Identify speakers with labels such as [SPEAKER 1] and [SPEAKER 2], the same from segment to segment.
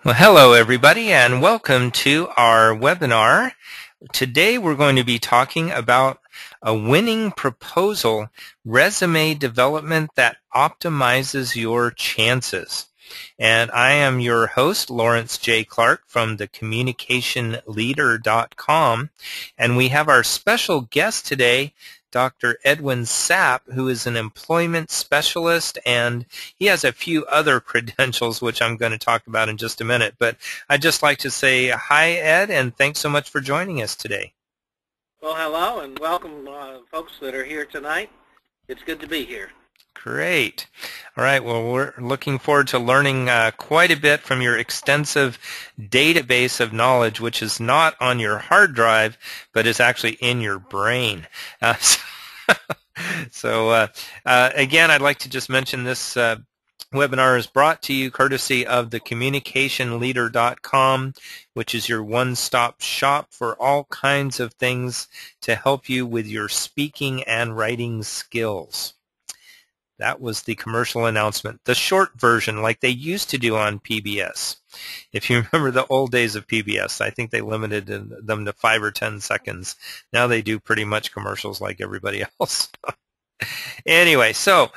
[SPEAKER 1] Well, hello everybody and welcome to our webinar. Today we're going to be talking about a winning proposal resume development that optimizes your chances. And I am your host, Lawrence J. Clark from thecommunicationleader.com, and we have our special guest today, Dr. Ed Sapp, who is an employment specialist, and he has a few other credentials which I'm going to talk about in just a minute. But I'd just like to say hi, Ed, and thanks so much for joining us today.
[SPEAKER 2] Well, hello, and welcome, folks that are here tonight. It's good to be here.
[SPEAKER 1] Great. All right. Well, we're looking forward to learning quite a bit from your extensive database of knowledge, which is not on your hard drive, but is actually in your brain. Again, I'd like to just mention this webinar is brought to you courtesy of thecommunicationleader.com, which is your one-stop shop for all kinds of things to help you with your speaking and writing skills. That was the commercial announcement, the short version like they used to do on PBS. If you remember the old days of PBS, I think they limited them to 5 or 10 seconds. Now they do pretty much commercials like everybody else. Anyway, so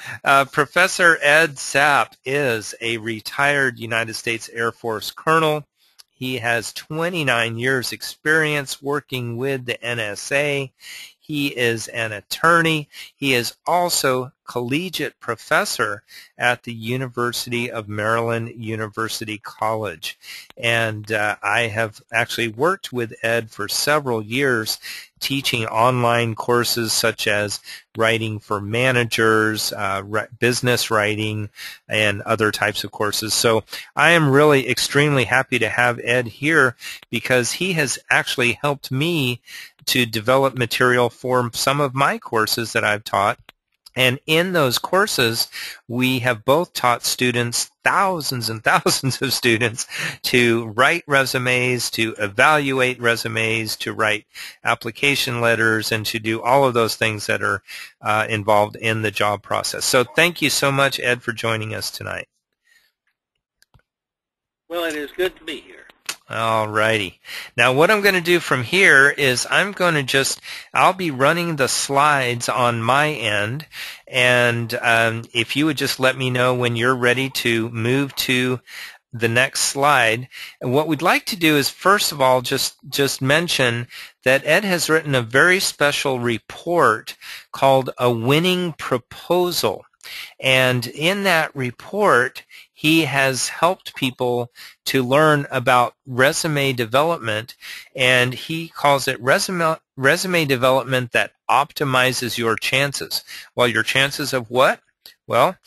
[SPEAKER 1] Professor Ed Sapp is a retired United States Air Force colonel. He has 29 years experience working with the NSA. He is an attorney. He is also collegiate professor at the University of Maryland University College. And I have actually worked with Ed for several years teaching online courses such as writing for managers, business writing, and other types of courses. So I am really extremely happy to have Ed here because he has actually helped me to develop material for some of my courses that I've taught. And in those courses, we have both taught students, thousands and thousands of students, to write resumes, to evaluate resumes, to write application letters, and to do all of those things that are involved in the job process. So thank you so much, Ed, for joining us tonight.
[SPEAKER 2] Well, it is good to be here.
[SPEAKER 1] All righty. Now what I'm going to do from here is I'll be running the slides on my end, and if you would just let me know when you're ready to move to the next slide. And what we'd like to do is, first of all, just mention that Ed has written a very special report called A Winning Proposal. And in that report, he has helped people to learn about resume development, and he calls it resume development that optimizes your chances. Well, your chances of what? Well,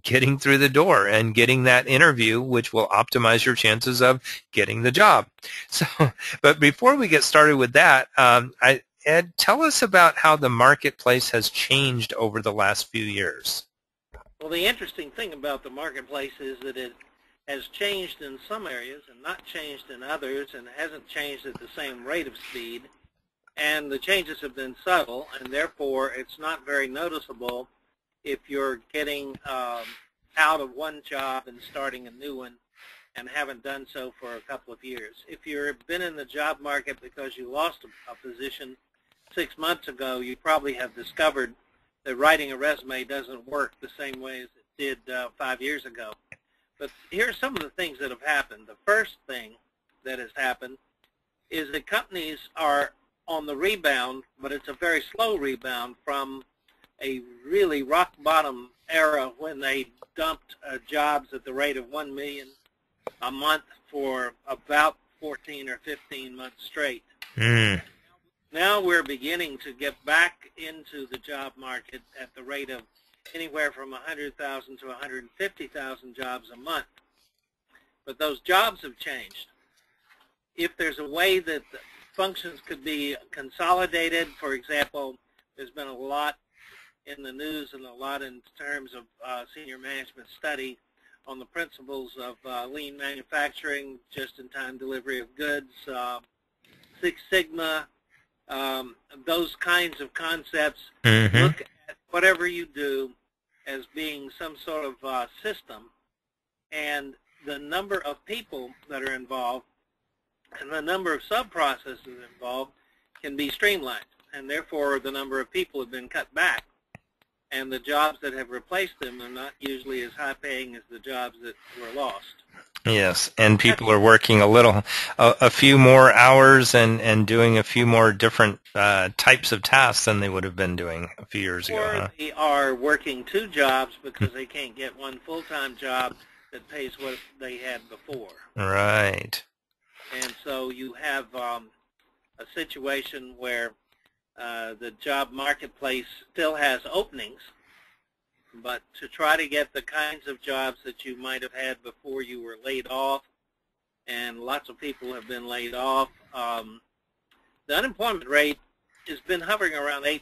[SPEAKER 1] getting through the door and getting that interview, which will optimize your chances of getting the job. So, but before we get started with that, Ed, tell us about how the marketplace has changed over the last few years.
[SPEAKER 2] Well, the interesting thing about the marketplace is that it has changed in some areas and not changed in others, and hasn't changed at the same rate of speed. And the changes have been subtle, and therefore it's not very noticeable if you're getting out of one job and starting a new one and haven't done so for a couple of years. If you've been in the job market because you lost a position 6 months ago, you probably have discovered that writing a resume doesn't work the same way as it did 5 years ago. But here's some of the things that have happened. The first thing that has happened is that companies are on the rebound, but it's a very slow rebound from a really rock-bottom era when they dumped jobs at the rate of 1 million a month for about 14 or 15 months straight. Now we're beginning to get back into the job market at the rate of anywhere from 100,000 to 150,000 jobs a month. But those jobs have changed. If there's a way that the functions could be consolidated, for example, there's been a lot in the news and a lot in terms of senior management study on the principles of lean manufacturing, just-in-time delivery of goods, Six Sigma, those kinds of concepts. Look at whatever you do as being some sort of system, and the number of people that are involved and the number of sub-processes involved can be streamlined, and therefore the number of people have been cut back, and the jobs that have replaced them are not usually as high-paying as the jobs that were lost.
[SPEAKER 1] Yes, and people are working a few more hours and doing a few more different types of tasks than they would have been doing a few years ago.
[SPEAKER 2] Or they are working two jobs because they can't get one full-time job that pays what they had before.
[SPEAKER 1] Right.
[SPEAKER 2] And so you have a situation where the job marketplace still has openings, but to try to get the kinds of jobs that you might have had before you were laid off, and lots of people have been laid off, the unemployment rate has been hovering around 8%.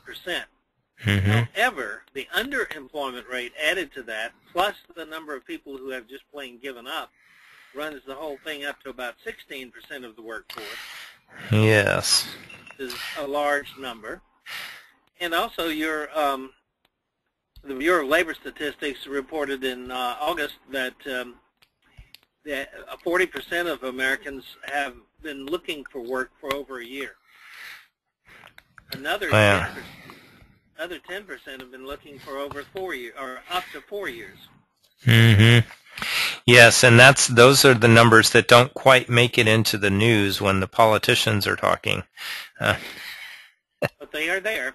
[SPEAKER 2] However, the underemployment rate added to that, plus the number of people who have just plain given up, runs the whole thing up to about 16% of the workforce.
[SPEAKER 1] Yes.
[SPEAKER 2] Is a large number. And also the Bureau of Labor Statistics reported in August that 40% of Americans have been looking for work for over a year. Another 10% have been looking for over 4 years, or up to 4 years.
[SPEAKER 1] Yes, and those are the numbers that don't quite make it into the news when the politicians are talking.
[SPEAKER 2] But they are there.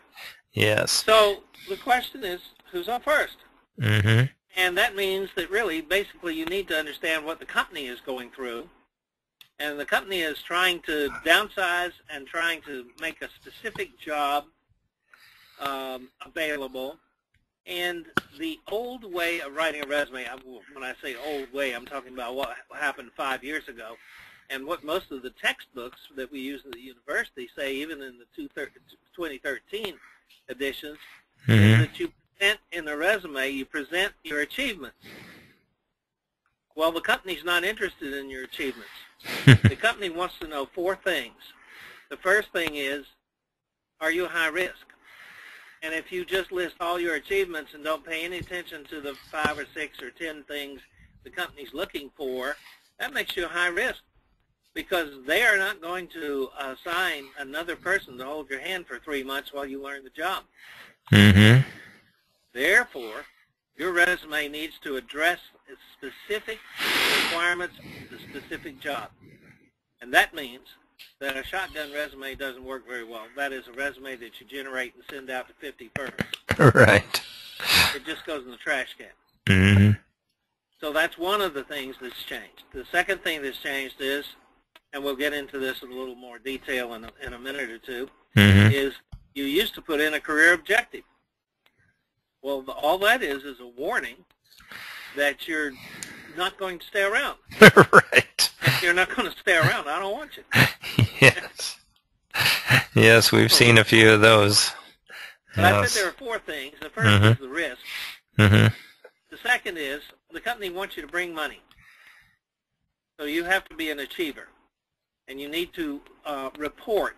[SPEAKER 1] Yes.
[SPEAKER 2] So the question is, who's on first? And that means that really, basically, you need to understand what the company is going through. And the company is trying to downsize and trying to make a specific job available. And the old way of writing a resume, when I say old way, I'm talking about what happened 5 years ago, and what most of the textbooks that we use at the university say, even in the 2013 editions, is that you present in the resume, you present your achievements. Well, the company's not interested in your achievements. The company wants to know 4 things. The first thing is, are you high risk? And if you just list all your achievements and don't pay any attention to the 5 or 6 or 10 things the company's looking for, that makes you a high risk, because they are not going to assign another person to hold your hand for 3 months while you learn the job. Therefore, your resume needs to address specific requirements of the specific job. And that means that a shotgun resume doesn't work very well. That is a resume that you generate and send out to 50 firms.
[SPEAKER 1] Right.
[SPEAKER 2] It just goes in the trash can. So that's one of the things that's changed. The second thing that's changed is, and we'll get into this in a little more detail in a minute or two, is you used to put in a career objective. Well, all that is a warning that you're not going to stay around.
[SPEAKER 1] Right.
[SPEAKER 2] If you're not going to stay around, I don't want you.
[SPEAKER 1] Yes. Yes, we've seen a few of those.
[SPEAKER 2] But I said there are 4 things. The first is the risk. The second is the company wants you to bring money. So you have to be an achiever. And you need to report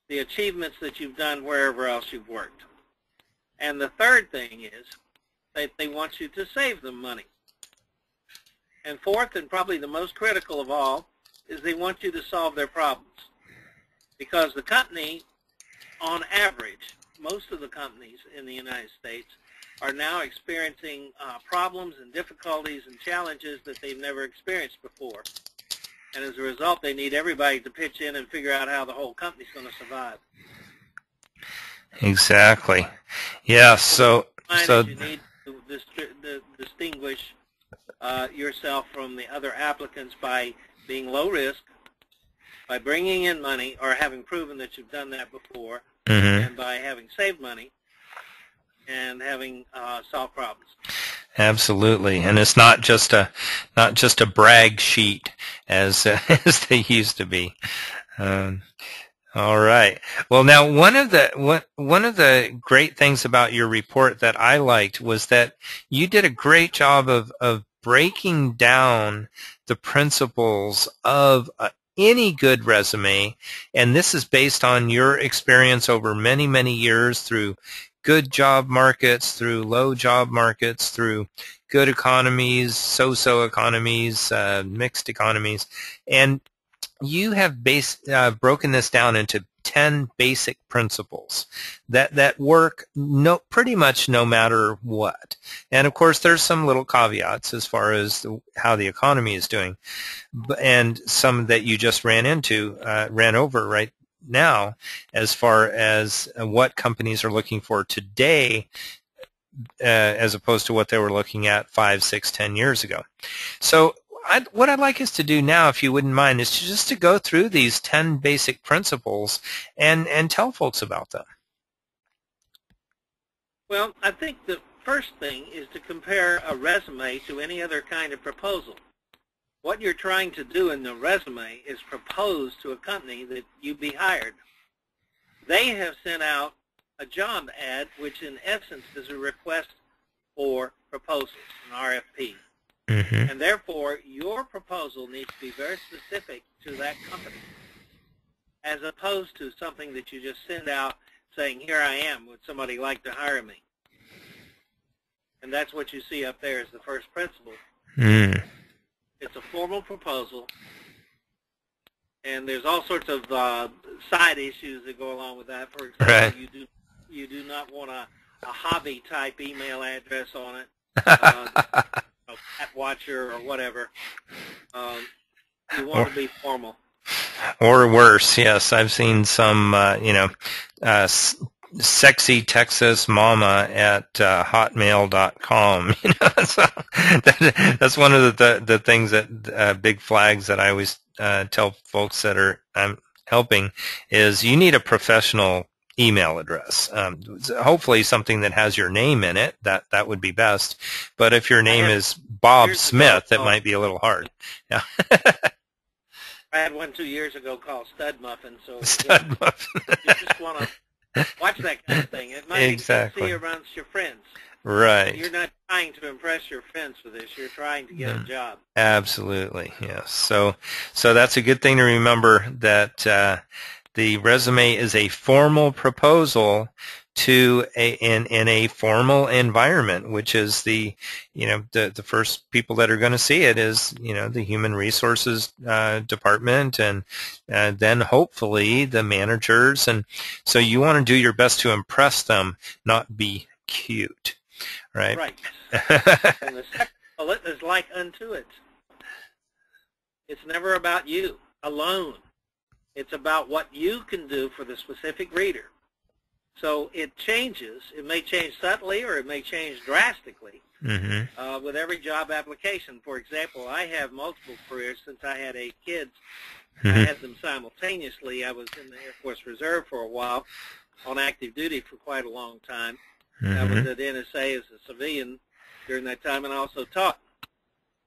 [SPEAKER 2] the achievements that you've done wherever else you've worked. And the third thing is that they want you to save them money. And fourth, and probably the most critical of all, is they want you to solve their problems. Because the company, on average, most of the companies in the United States are now experiencing problems and difficulties and challenges that they've never experienced before. And as a result, they need everybody to pitch in and figure out how the whole company's going to survive.
[SPEAKER 1] Exactly. Yeah, so
[SPEAKER 2] you need to distinguish yourself from the other applicants by being low risk, by bringing in money or having proven that you've done that before, and by having saved money and having solved problems.
[SPEAKER 1] Absolutely, and it's not just a brag sheet as they used to be. All right. Well, now one of the great things about your report that I liked was that you did a great job of breaking down the principles of any good resume, and this is based on your experience over many, many years through good job markets, through low job markets, through good economies, so-so economies, mixed economies, and you have broken this down into 10 basic principles that work pretty much no matter what. And of course, there's some little caveats as far as how the economy is doing, and some that you just ran over right now, as far as what companies are looking for today, as opposed to what they were looking at 5, 6, 10 years ago. So what I'd like us to do now, if you wouldn't mind, is just to go through these 10 basic principles and tell folks about them.
[SPEAKER 2] Well, I think the first thing is to compare a resume to any other kind of proposal. What you're trying to do in the resume is propose to a company that you be hired. They have sent out a job ad, which in essence is a request for proposals, an RFP.
[SPEAKER 1] Mm-hmm.
[SPEAKER 2] And therefore, your proposal needs to be very specific to that company, as opposed to something that you just send out saying, here I am, would somebody like to hire me? And that's what you see up there as the first principle.
[SPEAKER 1] Mm.
[SPEAKER 2] It's a formal proposal, and there's all sorts of side issues that go along with that. For example,
[SPEAKER 1] right.
[SPEAKER 2] you do not want a hobby-type email address on it. Cat watcher or whatever. You want to be formal.
[SPEAKER 1] Or worse, yes. I've seen some, sexy Texas mama at hotmail.com. So that's one of the things that big flags that I always tell folks that I'm helping is you need a professional email address. Hopefully something that has your name in it, that would be best. But if your name is Bob Smith, it might be a little hard. Yeah.
[SPEAKER 2] I had one 2 years ago called Stud Muffin, so
[SPEAKER 1] Stud Muffin.
[SPEAKER 2] You just want to watch that kind of thing. It might
[SPEAKER 1] exactly.
[SPEAKER 2] be amongst your friends.
[SPEAKER 1] Right.
[SPEAKER 2] You're not trying to impress your friends with this. You're trying to get a job.
[SPEAKER 1] Absolutely, yes. So that's a good thing to remember, that the resume is a formal proposal to in a formal environment, which is the first people that are going to see it is the human resources department, and then hopefully the managers, and so you want to do your best to impress them, not be cute, right?
[SPEAKER 2] Right. And the second bullet is like unto it. It's never about you alone. It's about what you can do for the specific reader. So it changes. It may change subtly or it may change drastically with every job application. For example, I have multiple careers since I had 8 kids. I had them simultaneously. I was in the Air Force Reserve for a while, on active duty for quite a long time. I was at NSA as a civilian during that time, and I also taught.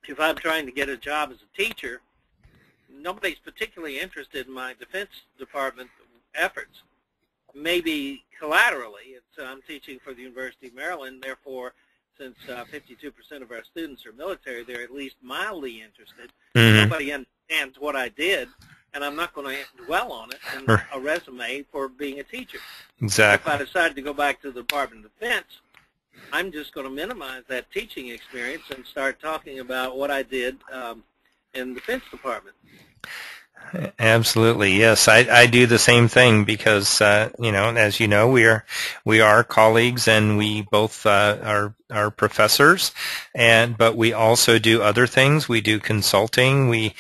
[SPEAKER 2] If I'm trying to get a job as a teacher, nobody's particularly interested in my Defense Department efforts. Maybe collaterally. I'm teaching for the University of Maryland, therefore, since 52% of our students are military, they're at least mildly interested. Nobody understands what I did, and I'm not going to dwell on it in a resume for being a teacher.
[SPEAKER 1] Exactly.
[SPEAKER 2] If I decide to go back to the Department of Defense, I'm just going to minimize that teaching experience and start talking about what I did in the Defense Department.
[SPEAKER 1] Absolutely, yes. I do the same thing because as you know, we are colleagues, and we both are professors, but we also do other things. We do consulting. We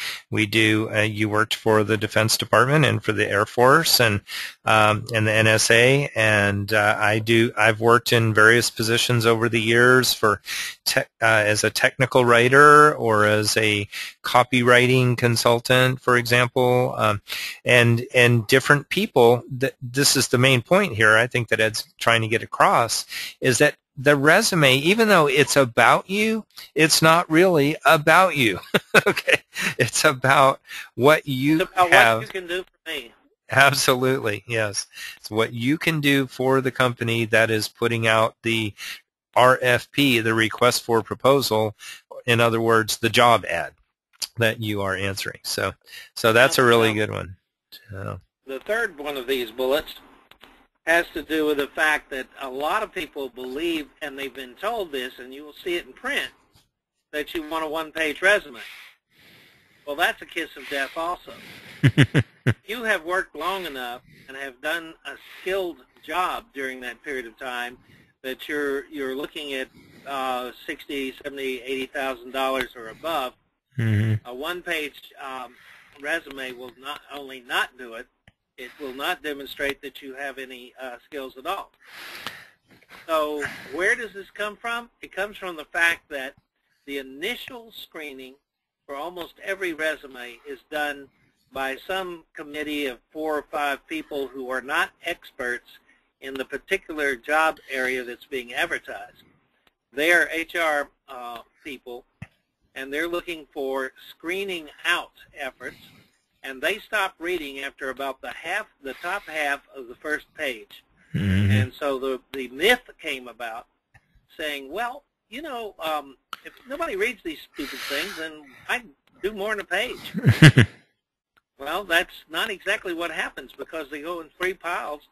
[SPEAKER 1] do. You worked for the Defense Department and for the Air Force and the NSA, and I've worked in various positions over the years for as a technical writer or as a copywriting consultant, for example. And different people. This is the main point here, I think, that Ed's trying to get across, is that the resume, even though it's about you, it's not really about you. Okay, it's about what you
[SPEAKER 2] it's about
[SPEAKER 1] have.
[SPEAKER 2] What you can do for me.
[SPEAKER 1] Absolutely, yes. It's what you can do for the company that is putting out the RFP, the request for proposal. In other words, the job ad that you are answering. So that's a really good one.
[SPEAKER 2] The third one of these bullets has to do with the fact that a lot of people believe, and they've been told this, and you will see it in print, that you want a one-page resume. Well, that's a kiss of death also. You have worked long enough and have done a skilled job during that period of time that you're looking at $60,000, $70,000, $80,000 or above.
[SPEAKER 1] Mm-hmm.
[SPEAKER 2] A one-page resume will not only not do it, it will not demonstrate that you have any skills at all. So where does this come from? It comes from the fact that the initial screening for almost every resume is done by some committee of 4 or 5 people who are not experts in the particular job area that's being advertised. They are HR people, and they're looking for screening out efforts, and they stop reading after about the top half of the first page.
[SPEAKER 1] Mm-hmm.
[SPEAKER 2] And so the myth came about saying, well, you know, if nobody reads these stupid things, then I do more than a page. Well, that's not exactly what happens, because they go in 3 piles.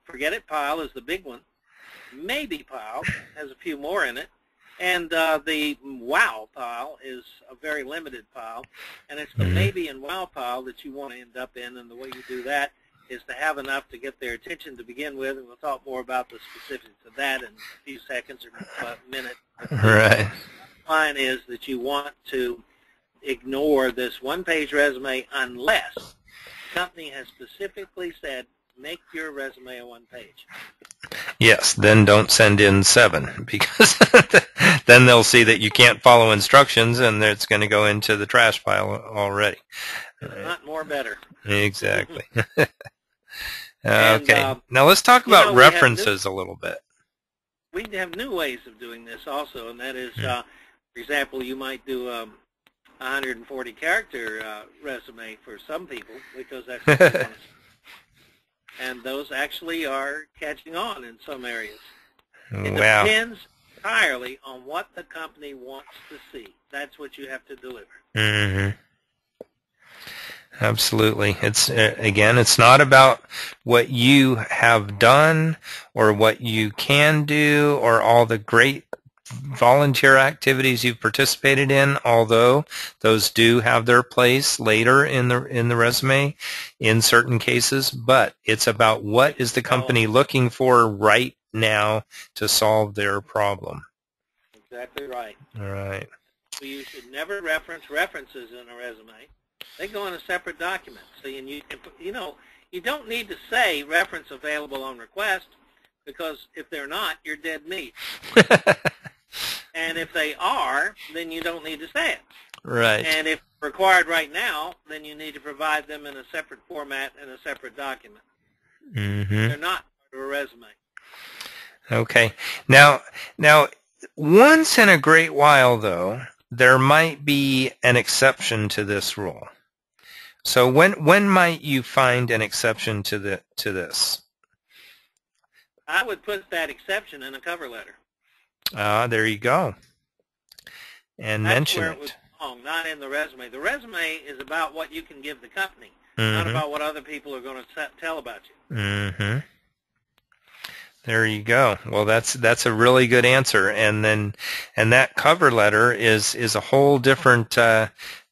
[SPEAKER 2] Forget it pile is the big one. Maybe pile has a few more in it. And the wow pile is a very limited pile. And it's the maybe and wow pile that you want to end up in. And the way you do that is to have enough to get their attention to begin with. And we'll talk more about the specifics of that in a few seconds or a minute.
[SPEAKER 1] Right.
[SPEAKER 2] The line is that you want to ignore this one-page resume unless the company has specifically said, make your resume a one-page.
[SPEAKER 1] Yes, then don't send in 7, because then they'll see that you can't follow instructions, and it's going to go into the trash pile already.
[SPEAKER 2] If not more, better.
[SPEAKER 1] Exactly.
[SPEAKER 2] And,
[SPEAKER 1] okay. Now let's talk about references a little bit.
[SPEAKER 2] We have new ways of doing this also, and that is, for example, you might do a 140-character resume for some people, because that's what they want to see. And those actually are catching on in some areas. It depends entirely on what the company wants to see. That's what you have to deliver.
[SPEAKER 1] Mm-hmm. Absolutely. It's again, it's not about what you have done or what you can do or all the great volunteer activities you've participated in, although those do have their place later in the resume in certain cases, but it's about what is the company looking for right now to solve their problem.
[SPEAKER 2] Exactly right.
[SPEAKER 1] All right.
[SPEAKER 2] So you should never reference references in a resume. They go in a separate document. So you don't need to say reference available on request, because if they're not, you're dead meat. And if they are, then you don't need to say it.
[SPEAKER 1] Right.
[SPEAKER 2] And if required right now, then you need to provide them in a separate format in a separate document.
[SPEAKER 1] Mm-hmm.
[SPEAKER 2] They're not part of a resume.
[SPEAKER 1] Okay. Now, once in a great while, though, there might be an exception to this rule. So when might you find an exception to this?
[SPEAKER 2] I would put that exception in a cover letter.
[SPEAKER 1] There you go. And
[SPEAKER 2] That's
[SPEAKER 1] mention
[SPEAKER 2] where
[SPEAKER 1] it.
[SPEAKER 2] it was wrong, not in the resume. The resume is about what you can give the company,
[SPEAKER 1] Mm-hmm.
[SPEAKER 2] not about what other people are going to tell about you.
[SPEAKER 1] Mm-hmm. There you go. Well, that's a really good answer. And that cover letter is a whole different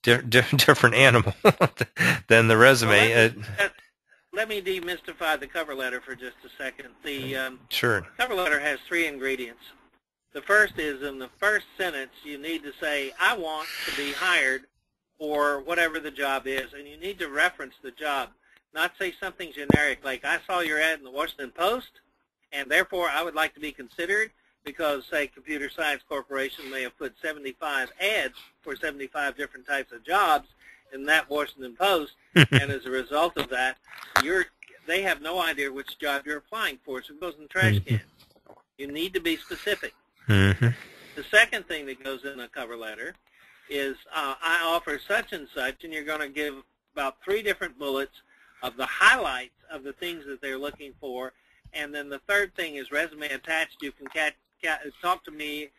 [SPEAKER 1] different animal than the resume.
[SPEAKER 2] Well, let me demystify the cover letter for just a second. The
[SPEAKER 1] Sure.
[SPEAKER 2] cover letter has 3 ingredients. The first is, in the first sentence, you need to say, I want to be hired for whatever the job is, and you need to reference the job, not say something generic like, I saw your ad in the Washington Post, and therefore I would like to be considered, because, say, Computer Science Corporation may have put 75 ads for 75 different types of jobs in that Washington Post, and as a result of that, they have no idea which job you're applying for, so it goes in the trash can. You need to be specific.
[SPEAKER 1] Mm-hmm.
[SPEAKER 2] The second thing that goes in a cover letter is, I offer such and such, and you're going to give about 3 different bullets of the highlights of the things that they're looking for. And then the third thing is resume attached. You can talk to me,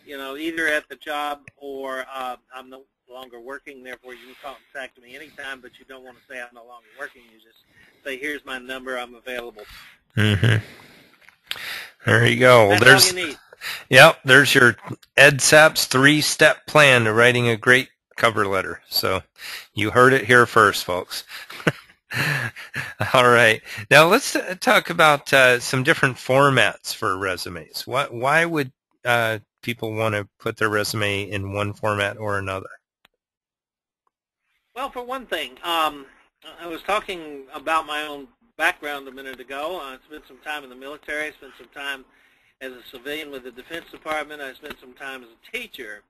[SPEAKER 2] either at the job or I'm no longer working, therefore you can contact me anytime, but you don't want to say I'm no longer working. You just say, here's my number, I'm available.
[SPEAKER 1] Mm-hmm. There you go. Well,
[SPEAKER 2] That's all you need.
[SPEAKER 1] Yep, there's your Ed Sapp's 3-step plan to writing a great cover letter. So you heard it here first, folks. All right. Now let's talk about some different formats for resumes. Why would people want to put their resume in one format or another?
[SPEAKER 2] Well, for one thing, I was talking about my own background a minute ago. I spent some time in the military. I spent some time as a civilian with the Defense Department. I spent some time as a teacher.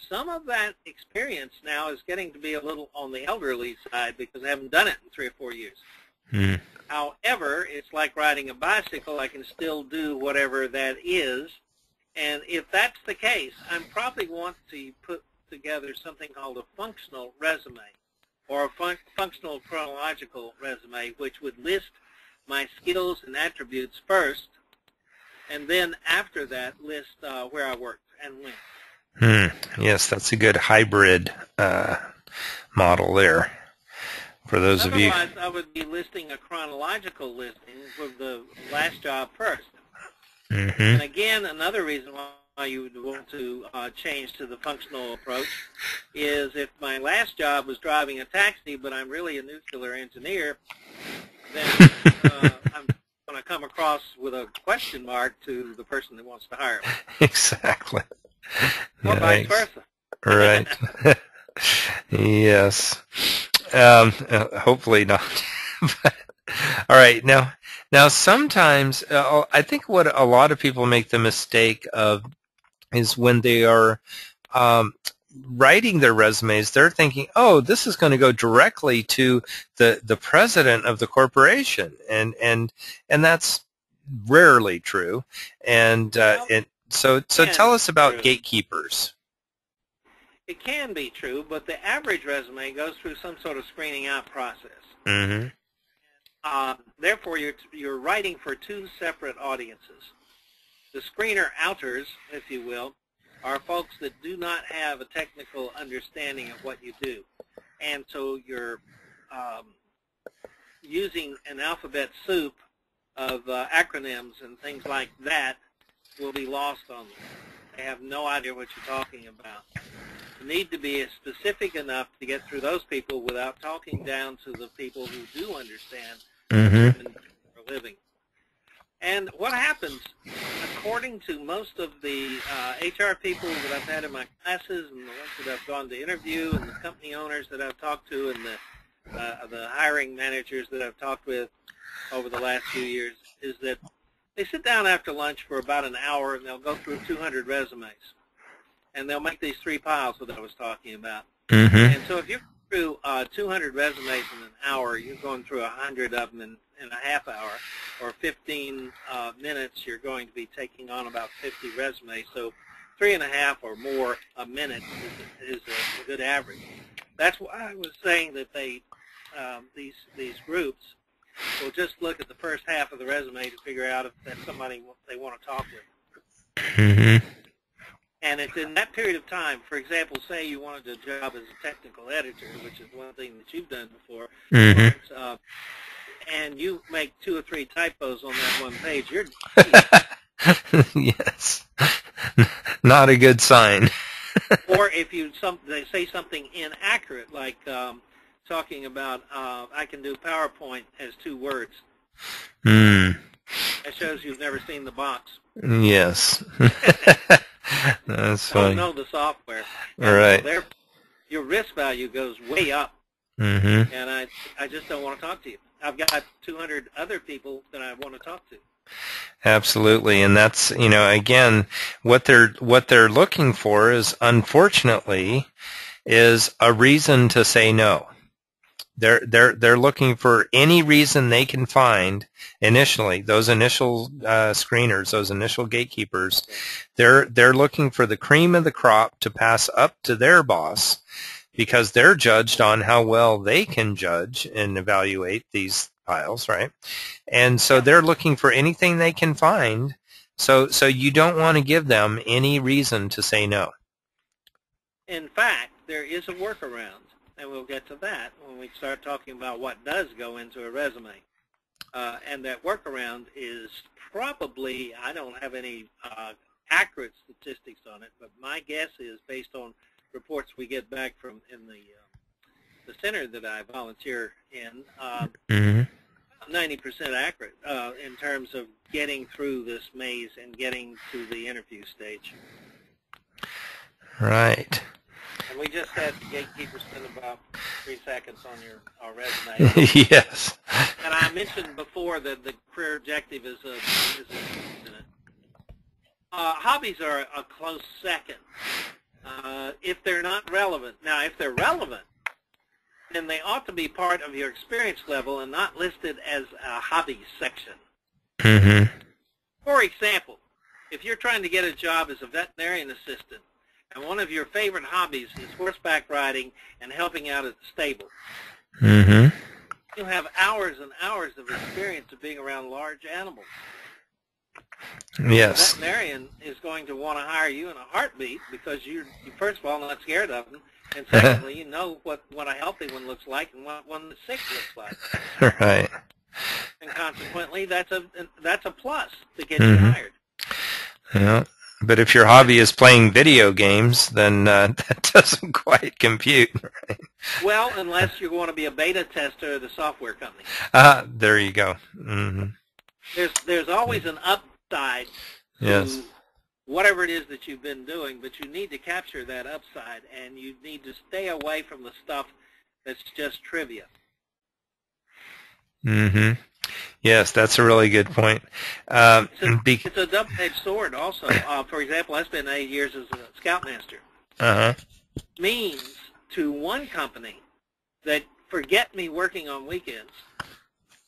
[SPEAKER 2] Some of that experience now is getting to be a little on the elderly side because I haven't done it in 3 or 4 years.
[SPEAKER 1] Mm.
[SPEAKER 2] However, it's like riding a bicycle. I can still do whatever that is. And if that's the case, I probably want to put together something called a functional resume or a functional chronological resume, which would list my skills and attributes first, and then after that list where I worked and when.
[SPEAKER 1] Yes, that's a good hybrid model there. For those of you.
[SPEAKER 2] Otherwise, I would be listing a chronological listing with the last job first.
[SPEAKER 1] Mm-hmm.
[SPEAKER 2] And again, another reason why you would want to change to the functional approach is if my last job was driving a taxi, but I'm really a nuclear engineer, then I'm going to come across with a question mark to the person that wants to hire me.
[SPEAKER 1] Exactly.
[SPEAKER 2] Or vice versa.
[SPEAKER 1] Right. Yes. Hopefully not. All right. Now sometimes I think what a lot of people make the mistake of is when they are writing their resumes, they're thinking, oh, this is going to go directly to the president of the corporation, and that's rarely true. And so tell us about gatekeepers.
[SPEAKER 2] It can be true, but the average resume goes through some sort of screening out process.
[SPEAKER 1] Mm-hmm.
[SPEAKER 2] Therefore, you're writing for 2 separate audiences. The screener outers, if you will, are folks that do not have a technical understanding of what you do. And so you're using an alphabet soup of acronyms and things like that will be lost on them. They have no idea what you're talking about. You need to be specific enough to get through those people without talking down to the people who do understand for a living. And what happens, according to most of the HR people that I've had in my classes and the ones that I've gone to interview and the company owners that I've talked to and the hiring managers that I've talked with over the last few years, is that they sit down after lunch for about an hour and they'll go through 200 resumes. And they'll make these 3 piles that I was talking about.
[SPEAKER 1] Mm-hmm.
[SPEAKER 2] And so if you're through 200 resumes in an hour, you're going through 100 of them in a half hour, or 15 minutes, you're going to be taking on about 50 resumes. So 3.5 or more a minute is a good average. That's why I was saying that they these groups will just look at the first half of the resume to figure out if that's somebody they want to talk with.
[SPEAKER 1] Mm-hmm.
[SPEAKER 2] And it's in that period of time, for example, say you wanted a job as a technical editor, which is one thing that you've done before,
[SPEAKER 1] mm-hmm.
[SPEAKER 2] And you make 2 or 3 typos on that one page, you're
[SPEAKER 1] yes, not a good sign.
[SPEAKER 2] Or if they say something inaccurate, like talking about I can do PowerPoint as 2 words.
[SPEAKER 1] Mm.
[SPEAKER 2] That shows you've never seen the box.
[SPEAKER 1] Yes. That's funny.
[SPEAKER 2] Don't know the software.
[SPEAKER 1] All right.
[SPEAKER 2] So your risk value goes way up.
[SPEAKER 1] Mm-hmm.
[SPEAKER 2] And I just don't want to talk to you. I've got 200 other people that I want to talk to.
[SPEAKER 1] Absolutely, and that's, again, what they're looking for is, unfortunately, is a reason to say no. They're looking for any reason they can find initially. Those initial screeners, those initial gatekeepers, they're looking for the cream of the crop to pass up to their boss, because they're judged on how well they can judge and evaluate these piles, right? And so they're looking for anything they can find. So you don't want to give them any reason to say no.
[SPEAKER 2] In fact, there is a workaround. and we'll get to that when we start talking about what does go into a resume. And that workaround is probably, I don't have any accurate statistics on it, but my guess is, based on reports we get back from in the center that I volunteer in, 90% accurate in terms of getting through this maze and getting to the interview stage.
[SPEAKER 1] Right.
[SPEAKER 2] And we just had the gatekeeper spend about 3 seconds on your resume.
[SPEAKER 1] Yes.
[SPEAKER 2] And I mentioned before that the career objective is a hobbies are a close second if they're not relevant. Now, if they're relevant, then they ought to be part of your experience level and not listed as a hobbies section.
[SPEAKER 1] Mm-hmm.
[SPEAKER 2] For example, if you're trying to get a job as a veterinarian assistant, and one of your favorite hobbies is horseback riding and helping out at the stable,
[SPEAKER 1] Mm-hmm.
[SPEAKER 2] you have hours and hours of experience of being around large animals.
[SPEAKER 1] Yes.
[SPEAKER 2] The veterinarian is going to want to hire you in a heartbeat because you're first of all, not scared of them, and secondly, you know what a healthy one looks like and what one that's sick looks like.
[SPEAKER 1] Right.
[SPEAKER 2] And consequently, that's a plus to get you hired.
[SPEAKER 1] Yeah. But if your hobby is playing video games, then that doesn't quite compute. Right?
[SPEAKER 2] Well, unless you want to be a beta tester at a software company.
[SPEAKER 1] There you go. Mm-hmm.
[SPEAKER 2] There's always an upside
[SPEAKER 1] Yes.
[SPEAKER 2] to whatever it is that you've been doing, but you need to capture that upside, and you need to stay away from the stuff that's just trivia.
[SPEAKER 1] Mm-hmm. Yes, that's a really good point.
[SPEAKER 2] It's a double-edged sword also. For example, I spent 8 years as a scoutmaster.
[SPEAKER 1] Uh-huh.
[SPEAKER 2] Means to one company that forget me working on weekends,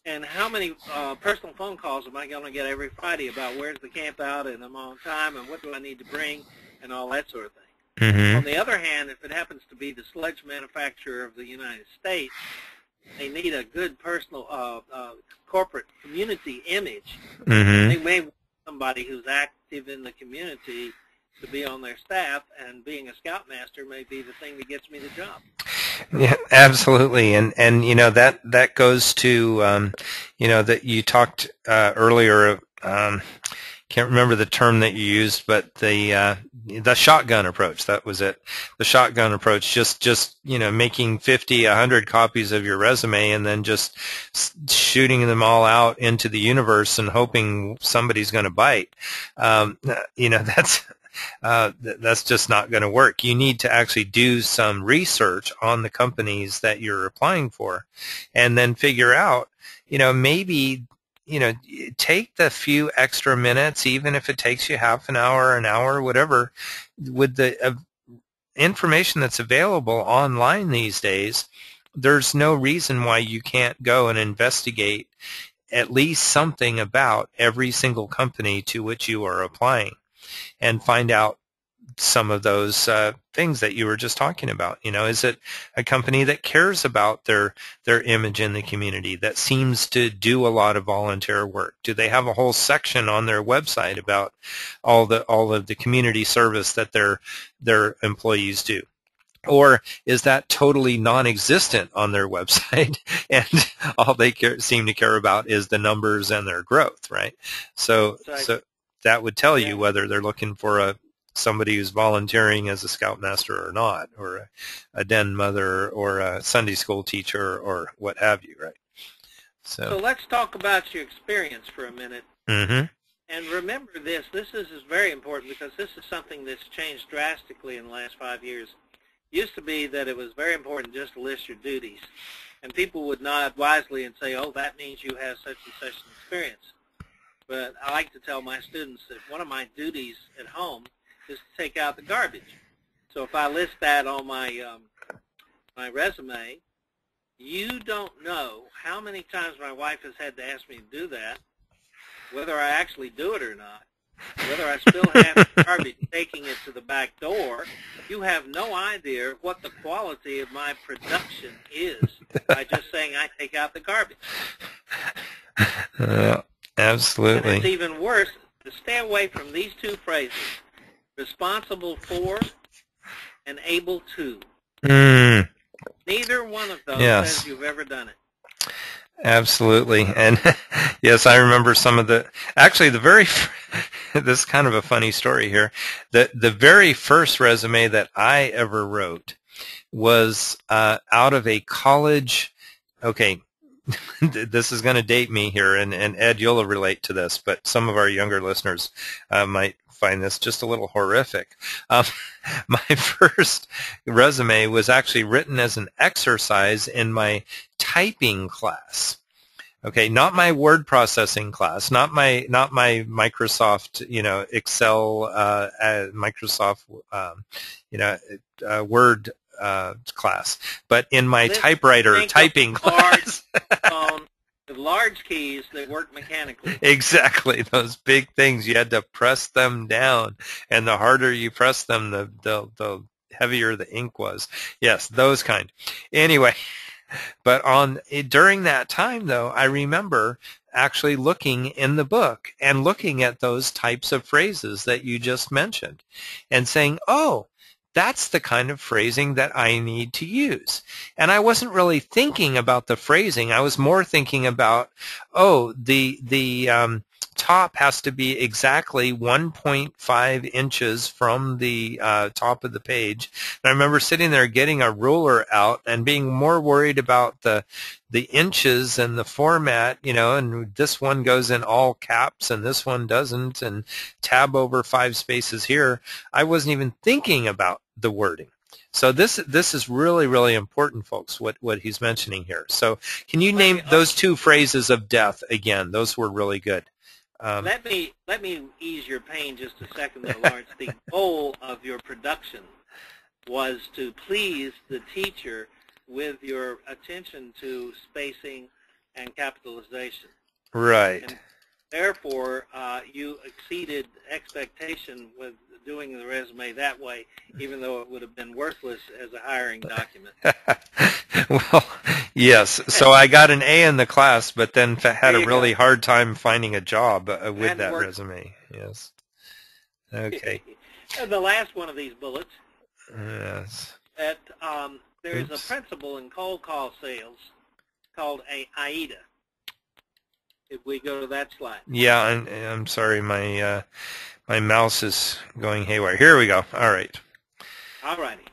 [SPEAKER 2] and how many personal phone calls am I going to get every Friday about where's the camp out and I'm on time and what do I need to bring and all that sort of thing.
[SPEAKER 1] Mm-hmm.
[SPEAKER 2] On the other hand, if it happens to be the sledge manufacturer of the United States, they need a good personal corporate community image.
[SPEAKER 1] Mm-hmm.
[SPEAKER 2] They may want somebody who's active in the community to be on their staff, and being a scoutmaster may be the thing that gets me the job.
[SPEAKER 1] Yeah, absolutely, and that goes to that you talked earlier. Can't remember the term that you used, but the shotgun approach. That was it. The shotgun approach. Just making 50, 100 copies of your resume, and then just shooting them all out into the universe and hoping somebody's going to bite. That's just not going to work. You need to actually do some research on the companies that you're applying for, and then figure out, maybe, take the few extra minutes, even if it takes you half an hour, whatever, with the information that's available online these days. There's no reason why you can't go and investigate at least something about every single company to which you are applying, and find out some of those things that you were just talking about. Is it a company that cares about their image in the community, that seems to do a lot of volunteer work? Do they have a whole section on their website about all of the community service that their employees do? Or is that totally non-existent on their website, and all they seem to care about is the numbers and their growth, right? So that would tell you whether they're looking for somebody who's volunteering as a scoutmaster or not, or a den mother, or a Sunday school teacher, or what have you, right? So
[SPEAKER 2] let's talk about your experience for a minute.
[SPEAKER 1] Mm-hmm.
[SPEAKER 2] And remember this. This is very important because this is something that's changed drastically in the last 5 years. It used to be that it was very important just to list your duties, and people would nod wisely and say, oh, that means you have such and such an experience. But I like to tell my students that one of my duties at home is to take out the garbage. So if I list that on my my resume, you don't know how many times my wife has had to ask me to do that, whether I actually do it or not, whether I spill half the garbage taking it to the back door. You have no idea what the quality of my production is by just saying I take out the garbage.
[SPEAKER 1] Absolutely.
[SPEAKER 2] And it's even worse to stay away from these two phrases: responsible for and able to. Neither one of those
[SPEAKER 1] Yes.
[SPEAKER 2] says you've ever done it.
[SPEAKER 1] Absolutely. And yes, I remember some of actually the very, this is kind of a funny story here. The very first resume that I ever wrote was out of a college, okay, this is going to date me here, and Ed, you'll relate to this, but some of our younger listeners might find this just a little horrific. My first resume was actually written as an exercise in my typing class. Okay, not my word processing class, not my Microsoft, Excel, Microsoft, Word class, but in my typewriter typing class.
[SPEAKER 2] The large keys that work mechanically.
[SPEAKER 1] Exactly, those big things. You had to press them down, and the harder you press them, the heavier the ink was. Yes, those kind. Anyway, but during that time, though, I remember actually looking in the book and looking at those types of phrases that you just mentioned and saying, oh, that's the kind of phrasing that I need to use. And I wasn't really thinking about the phrasing. I was more thinking about, oh, the top has to be exactly 1.5 inches from the top of the page. And I remember sitting there getting a ruler out and being more worried about the inches and the format, and this one goes in all caps and this one doesn't, and tab over 5 spaces here. I wasn't even thinking about the wording. So this is really, really important, folks, what he's mentioning here. So can you name those 2 phrases of death again? Those were really good.
[SPEAKER 2] Let me ease your pain just a second, though, Lawrence. The goal of your production was to please the teacher with your attention to spacing and capitalization.
[SPEAKER 1] Right.
[SPEAKER 2] And therefore, you exceeded expectation with doing the resume that way, even though it would have been worthless as a hiring document.
[SPEAKER 1] Well, yes. So I got an A in the class, but then had a really hard time finding a job with that resume. Yes. Okay.
[SPEAKER 2] The last one of these bullets.
[SPEAKER 1] Yes.
[SPEAKER 2] That there's a principle in cold call sales called a AIDA. If we go to that slide.
[SPEAKER 1] Yeah, I'm sorry, my mouse is going haywire. Here we go. All right.
[SPEAKER 2] All righty.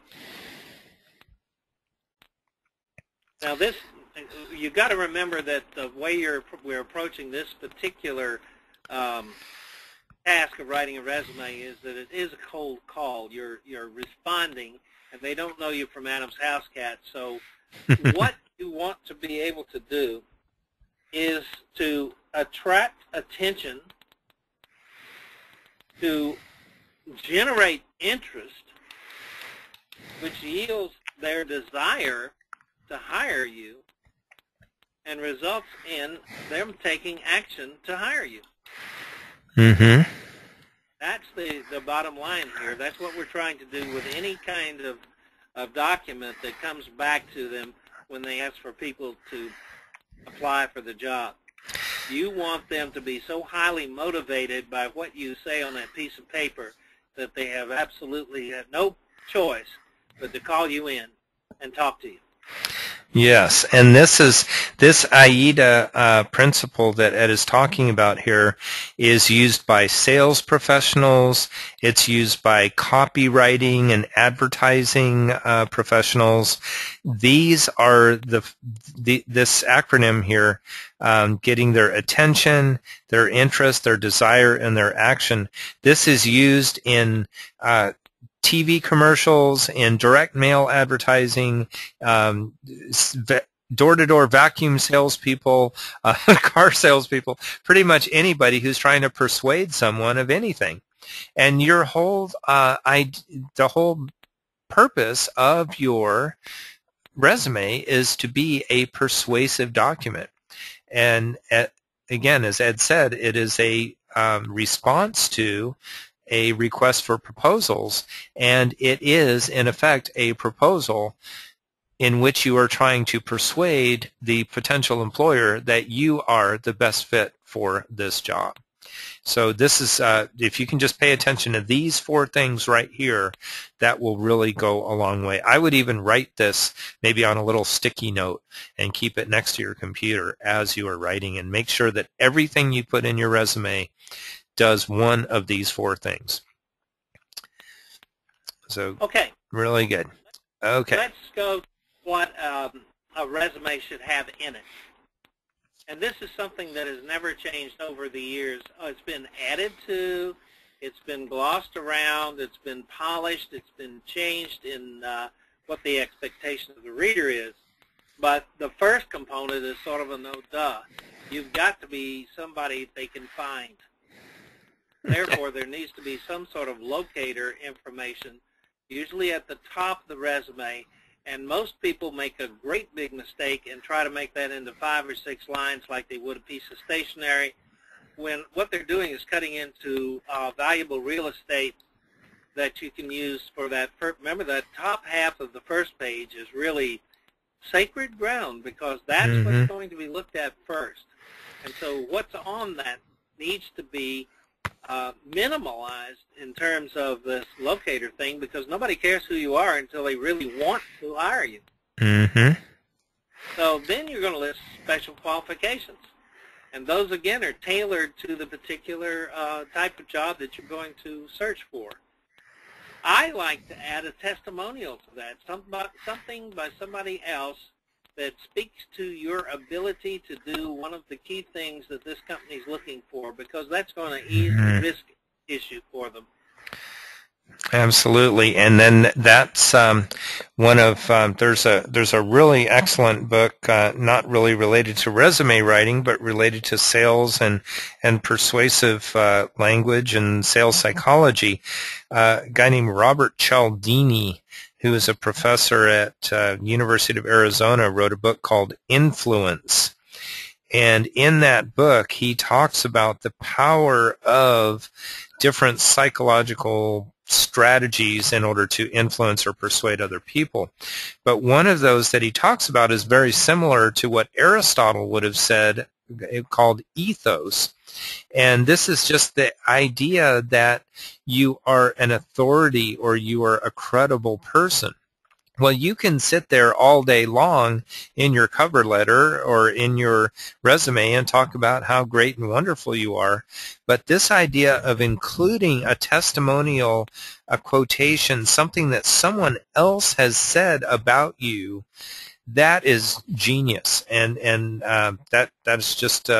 [SPEAKER 2] Now this, you've got to remember that the way we're approaching this particular task of writing a resume is that it is a cold call. You're responding, and they don't know you from Adam's house cat. So what you want to be able to do is to attract attention, to generate interest, which yields their desire to hire you and results in them taking action to hire you.
[SPEAKER 1] Mm-hmm.
[SPEAKER 2] That's the bottom line here. That's what we're trying to do with any kind of document that comes back to them when they ask for people to apply for the job. You want them to be so highly motivated by what you say on that piece of paper that they have absolutely no choice but to call you in and talk to you.
[SPEAKER 1] Yes, and this AIDA principle that Ed is talking about here is used by sales professionals. It's used by copywriting and advertising professionals. These are this acronym here, getting their attention, their interest, their desire, and their action. This is used in TV commercials, in direct mail advertising, door-to-door vacuum salespeople, car salespeople, pretty much anybody who's trying to persuade someone of anything. And your whole, the whole purpose of your resume is to be a persuasive document. And again, as Ed said, it is a response to a request for proposals, and it is, in effect, a proposal in which you are trying to persuade the potential employer that you are the best fit for this job. So this is, if you can just pay attention to these 4 things right here, that will really go a long way. I would even write this maybe on a little sticky note and keep it next to your computer as you are writing, and make sure that everything you put in your resume does one of these 4 things. So
[SPEAKER 2] Okay.
[SPEAKER 1] really good. Okay.
[SPEAKER 2] Let's go to what a resume should have in it. And this is something that has never changed over the years. It's been added to, it's been glossed around, it's been polished, it's been changed in what the expectation of the reader is. But the first component is sort of a no-duh. You've got to be somebody they can find. Therefore, there needs to be some sort of locator information, usually at the top of the resume. And most people make a great big mistake and try to make that into 5 or 6 lines like they would a piece of stationery, when what they're doing is cutting into valuable real estate that you can use for that. Remember, that top half of the first page is really sacred ground, because that's what's going to be looked at first. And so what's on that needs to be minimalized in terms of this locator thing, because nobody cares who you are until they really want to hire you. So then you're going to list special qualifications. And those, again, are tailored to the particular type of job that you're going to search for. I like to add a testimonial to that, something by somebody else that speaks to your ability to do one of the key things that this company is looking for, because that's going to ease the risk issue for them.
[SPEAKER 1] Absolutely. And then that's one of, there's a really excellent book, not really related to resume writing, but related to sales and persuasive language and sales psychology. A guy named Robert Cialdini, who is a professor at University of Arizona, wrote a book called Influence. And in that book, he talks about the power of different psychological strategies in order to influence or persuade other people. But one of those that he talks about is very similar to what Aristotle would have said, called ethos. And this is just the idea that you are an authority or you are a credible person. Well, you can sit there all day long in your cover letter or in your resume and talk about how great and wonderful you are, but this idea of including a testimonial, a quotation, something that someone else has said about you, that is genius, and that's just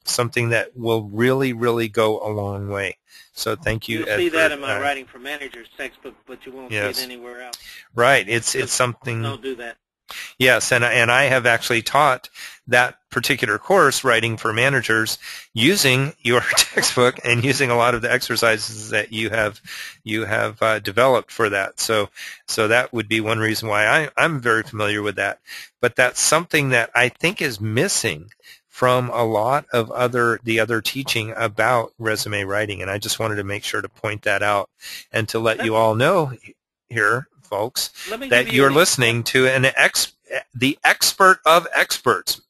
[SPEAKER 1] something that will really, really go a long way. So thank you,
[SPEAKER 2] You'll
[SPEAKER 1] Ed,
[SPEAKER 2] see that in my Writing for Managers textbook, but you won't see it anywhere else.
[SPEAKER 1] Right. It's something.
[SPEAKER 2] Don't do that.
[SPEAKER 1] Yes, and I have actually taught that particular course, Writing for Managers, using your textbook and using a lot of the exercises that you have developed for that. So that would be one reason why I'm very familiar with that. But that's something that I think is missing from a lot of the other teaching about resume writing, and I just wanted to make sure to point that out and to let you all know here, folks, that you're listening to the expert of experts,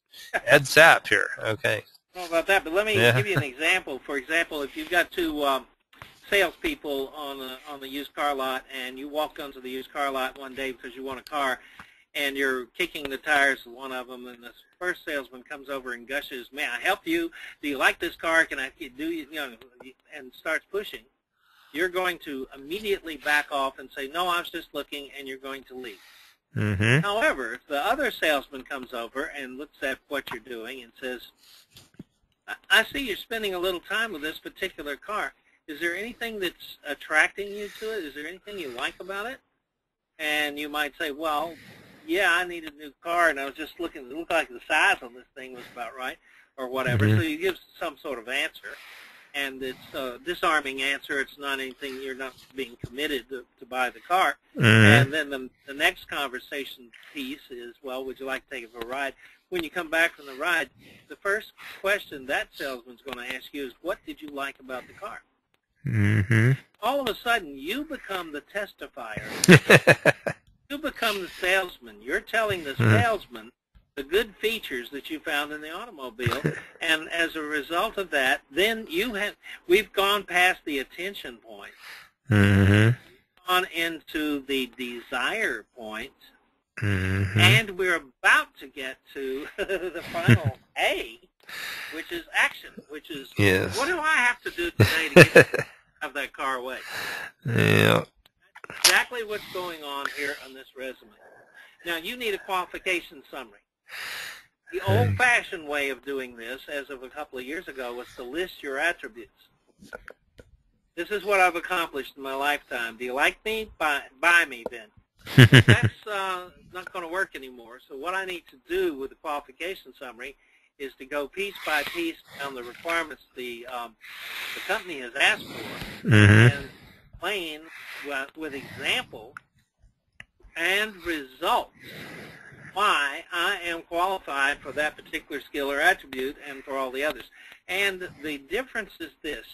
[SPEAKER 1] Ed Sapp here. Okay.
[SPEAKER 2] I don't know about that, but let me give you an example. For example, if you've got 2 salespeople on the used car lot, and you walk onto the used car lot one day because you want a car, and you're kicking the tires of one of them, and the first salesman comes over and gushes, "May I help you? Do you like this car? Can I do you know?" and starts pushing. You're going to immediately back off and say, "No, I was just looking," and you're going to leave. However, if the other salesman comes over and looks at what you're doing and says, "I see you're spending a little time with this particular car. Is there anything that's attracting you to it? Is there anything you like about it?" And you might say, "Well, yeah, I need a new car, and I was just looking. It looked like the size on this thing was about right," or whatever. So you give some sort of answer, and it's a disarming answer. It's not anything. You're not being committed to buy the car. And then the next conversation piece is, "Well, would you like to take it for a ride?" When you come back from the ride, the first question that salesman's going to ask you is, "What did you like about the car?" All of a sudden, you become the testifier. You become the salesman. You're telling the salesman the good features that you found in the automobile, and as a result of that, then we've gone past the attention point, gone into the desire point, and we're about to get to the final A, which is action, which is what do I have to do today to get have that car away?
[SPEAKER 1] Yeah.
[SPEAKER 2] Exactly what's going on here on this resume. Now, you need a qualification summary. The old-fashioned way of doing this, as of a couple of years ago, was to list your attributes. This is what I've accomplished in my lifetime. Do you like me? Buy me, then. That's not going to work anymore. So what I need to do with the qualification summary is to go piece by piece down the requirements the company has asked for, and explain with example and results why I am qualified for that particular skill or attribute and for all the others. And the difference is this.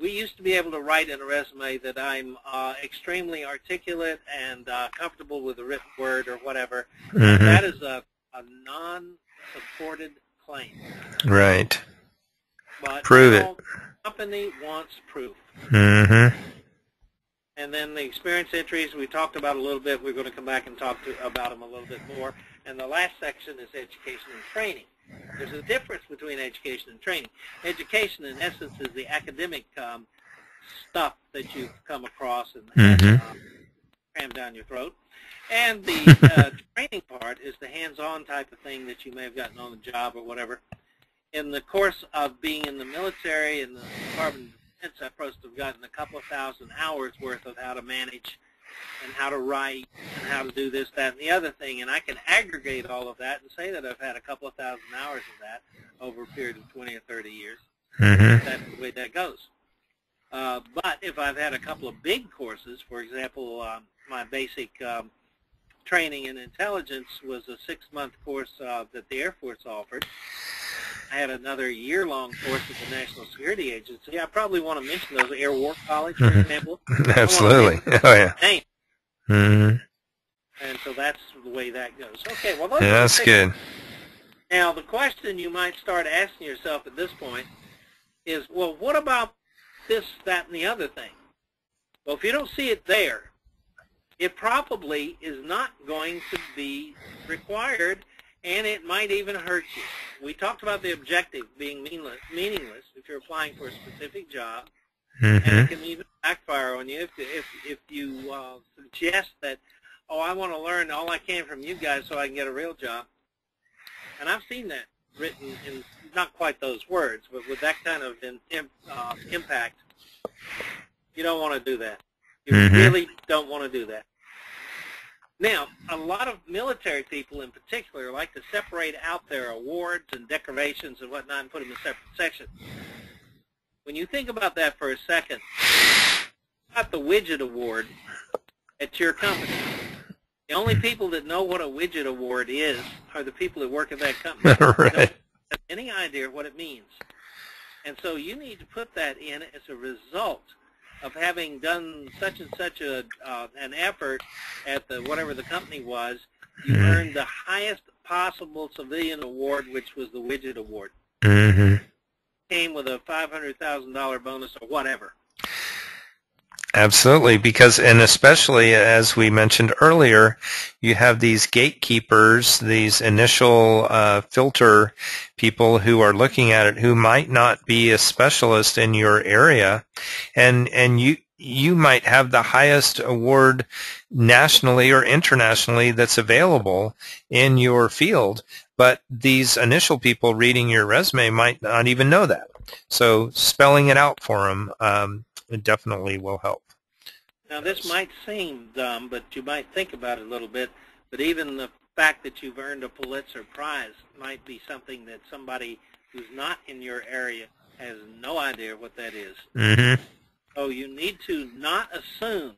[SPEAKER 2] We used to be able to write in a resume that I'm extremely articulate and comfortable with the written word or whatever. That is a non-supported claim.
[SPEAKER 1] Right.
[SPEAKER 2] But
[SPEAKER 1] prove it.
[SPEAKER 2] The company wants proof. And then the experience entries we talked about a little bit. We're going to come back and talk about them a little bit more. And the last section is education and training. There's a difference between education and training. Education, in essence, is the academic stuff that you've come across and crammed down your throat. And the training part is the hands-on type of thing that you may have gotten on the job or whatever. In the course of being in the military and the Department of Defense, I'm supposed to have gotten a couple of thousand hours worth of how to manage and how to write and how to do this, that, and the other thing. And I can aggregate all of that and say that I've had a couple of thousand hours of that over a period of 20 or 30 years. That's the way that goes. But if I've had a couple of big courses, for example, my basic training in intelligence was a 6-month course that the Air Force offered. I had another year-long course at the National Security Agency. I probably want to mention those. Air War College, for example.
[SPEAKER 1] Absolutely. Oh, yeah.
[SPEAKER 2] Name. And so that's the way that goes. Okay, well,
[SPEAKER 1] that's good.
[SPEAKER 2] Now, the question you might start asking yourself at this point is, well, what about this, that, and the other thing? Well, if you don't see it there, it probably is not going to be required, and it might even hurt you. We talked about the objective being meaningless if you're applying for a specific job, and it can even backfire on you if you suggest that, oh, I want to learn all I can from you guys so I can get a real job. And I've seen that written in not quite those words, but with that kind of impact. You don't want to do that. You really don't want to do that. Now, a lot of military people in particular like to separate out their awards and decorations and whatnot and put them in separate sections. When you think about that for a second, about the widget award at your company, the only people that know what a widget award is are the people that work at that company. They don't have any idea what it means. And so you need to put that in as a result of having done such and such an effort at whatever the company was. You earned the highest possible civilian award, which was the widget award. Came with a $500,000 bonus or whatever.
[SPEAKER 1] Absolutely, because, and especially as we mentioned earlier, you have these gatekeepers, these initial filter people who are looking at it who might not be a specialist in your area, and you might have the highest award nationally or internationally that's available in your field, but these initial people reading your resume might not even know that. So spelling it out for them it definitely will help.
[SPEAKER 2] Now, this might seem dumb, but you might think about it a little bit. But even the fact that you've earned a Pulitzer Prize might be something that somebody who's not in your area has no idea what that is. So you need to not assume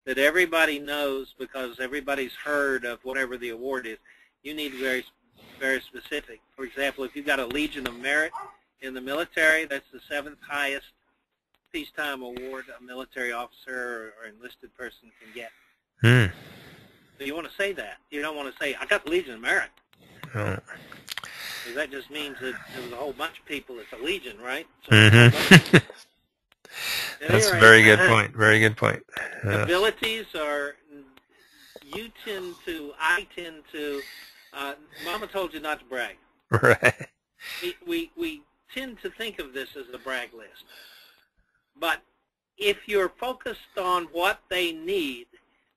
[SPEAKER 2] that everybody knows because everybody's heard of whatever the award is. You need to be very, very specific. For example, if you've got a Legion of Merit in the military, that's the 7th highest peacetime award a military officer or enlisted person can get. So you want to say that. You don't want to say, I got the Legion of Merit.
[SPEAKER 1] Oh.
[SPEAKER 2] That just means that there was a whole bunch of people. It's a legion, right? So
[SPEAKER 1] Mm-hmm. That's a
[SPEAKER 2] anyway,
[SPEAKER 1] very good point. Very good point.
[SPEAKER 2] abilities are, I tend to, Mama told you not to brag.
[SPEAKER 1] Right.
[SPEAKER 2] We tend to think of this as a brag list. But if you're focused on what they need,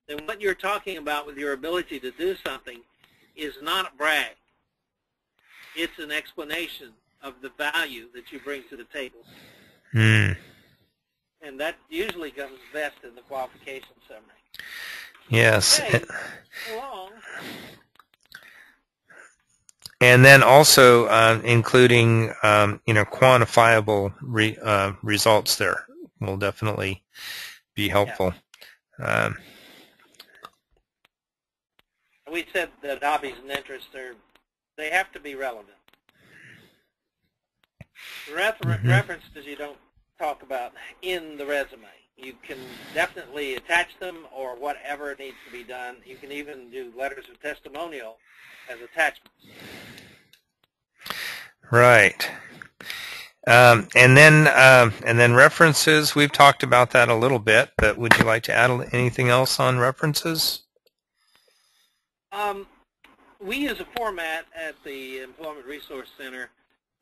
[SPEAKER 2] then what you're talking about with your ability to do something is not a brag. It's an explanation of the value that you bring to the table.
[SPEAKER 1] Hmm.
[SPEAKER 2] And that usually comes best in the qualification summary.
[SPEAKER 1] Yes.
[SPEAKER 2] Okay, along.
[SPEAKER 1] And then also including quantifiable results there will definitely be helpful.
[SPEAKER 2] Yeah. We said that hobbies and interests they have to be relevant. References you don't talk about in the resume. You can definitely attach them or whatever needs to be done. You can even do letters of testimonial as attachments.
[SPEAKER 1] Right. And then references, we've talked about that a little bit, but would you like to add anything else on references?
[SPEAKER 2] We use a format at the Employment Resource Center